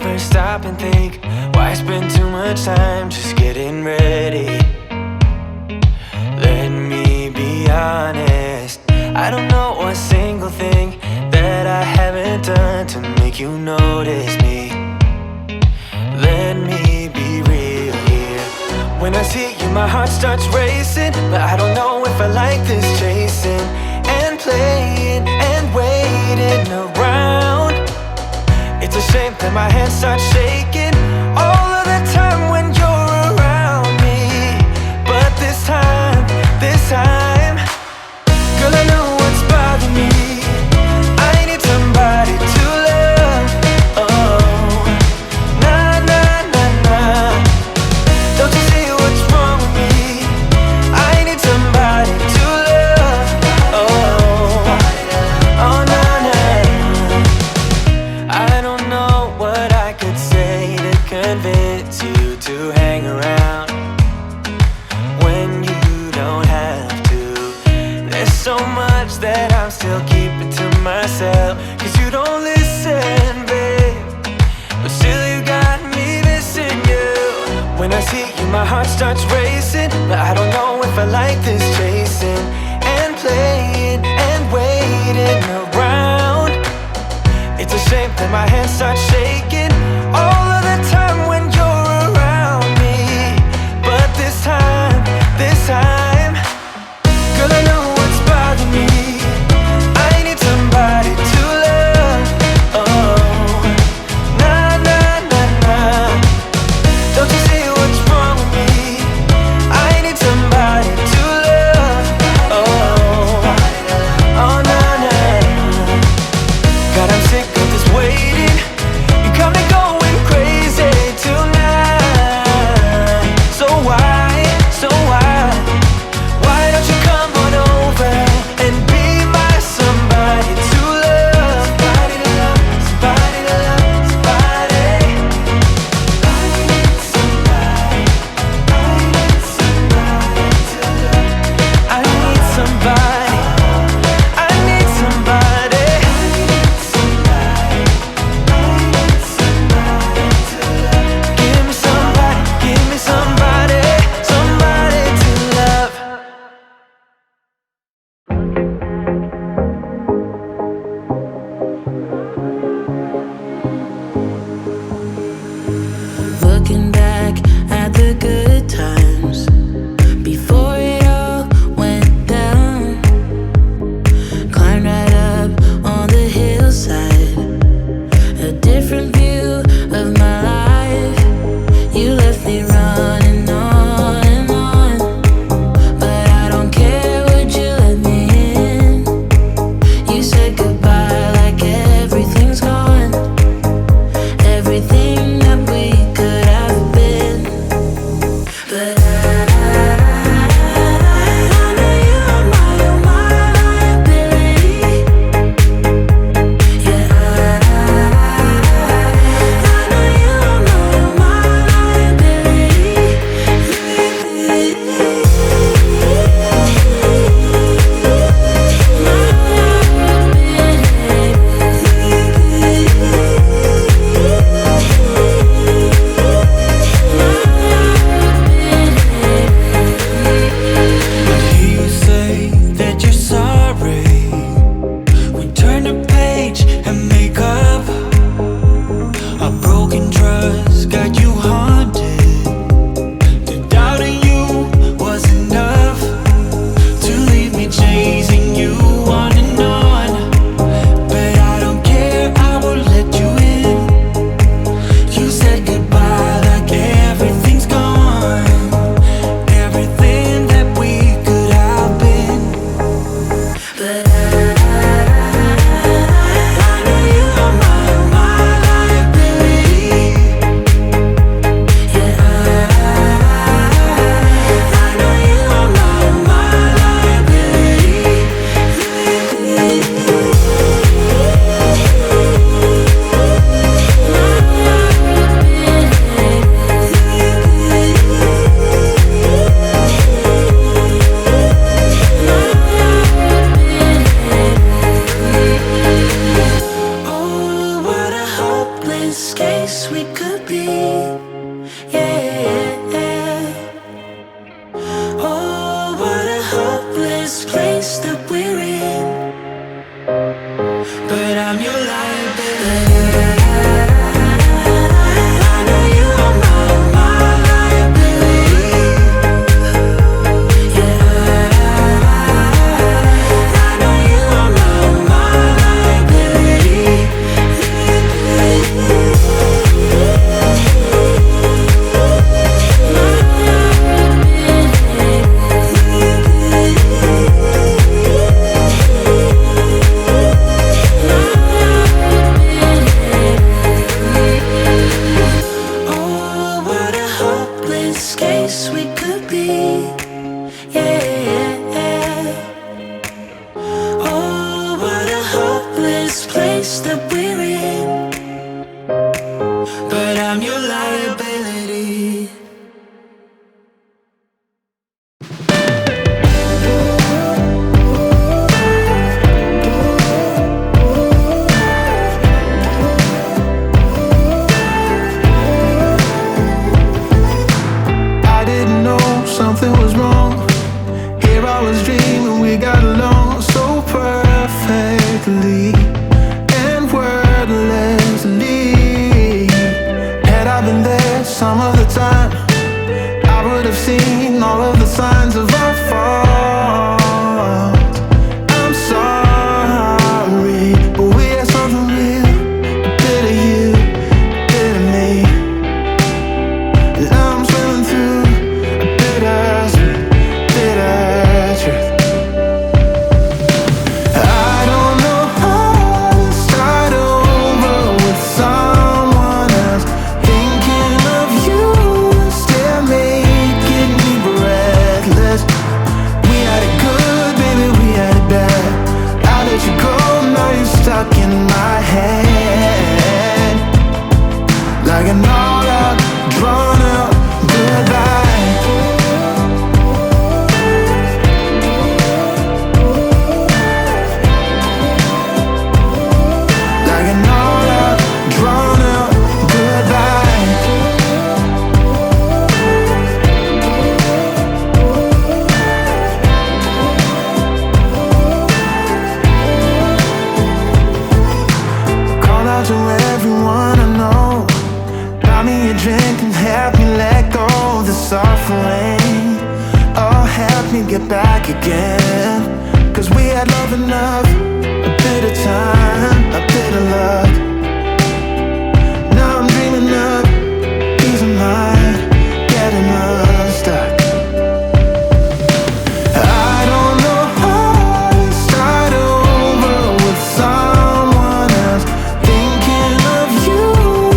ever stop and think, why spend too much time just getting ready? Let me be honest, I don't know a single thing that I haven't done to make you notice me. Let me be real here. When I see you, my heart starts racing, but I don't know if I like this chasing and playing and waiting around. It's a shame that my hands start shaking all of the time when you're around me. But this time, girl, I know what's bothering me. I need somebody to love. Oh, nah, nah, nah, nah. Don't you see what's wrong with me? I need somebody to love. Oh, oh, nah, nah. I don't know what I could say to convince you to hang around when you don't have to. There's so much that I'm still keeping to myself, 'cause you don't listen, babe. But still you got me missing you. When I see you, my heart starts racing, but I don't know if I like this chasing and playing and waiting around. It's a shame that my hands start shaking all of the time when you're around me. But this time, girl, I know what's bothering me. I need somebody to love. Oh, nah, nah, nah, nah. Don't you see what's wrong with me? I need somebody to love. Oh, oh, nah, nah. God, I'm sick of this waiting. You got me going crazy tonight. So why don't you come on over and be my somebody to love? Somebody to love, somebody to love, somebody. I need somebody, I need somebody to love. I need somebody, I need somebody. I need somebody, I need somebody to love. Give me somebody, somebody to love. Looking back at the good times before it all went down. Climbed right up on the hillside, a different view of my life. You left me running on and on, but I don't care, would you let me in? You said goodbye like everything's gone, everything that we could have been. But I know you're my liability. Yeah, I know you're my liability. be. Yeah. Oh, what a hopeless place that we're in. But I'm your liability. I didn't know something was wrong. Here I was dreaming we got along so perfectly and wordlessly. Had I been there some of the time, I would have seen all of the signs of our fault. I'm sorry, but we had something real. A bit of you, a bit of me. And now I'm swimming through a bitter truth. I don't know how to start over with someone else. Thinking of you still making me breathless. We had it good, baby, we had it bad. I let you go, now you're stuck in my head. Like an all-out, drawn-out goodbye. Like an all-out, drawn-out goodbye. Call out to everyone I know. Buy me a drink and help me let go of the suffering. Oh, help me get back again. 'Cause we had love enough,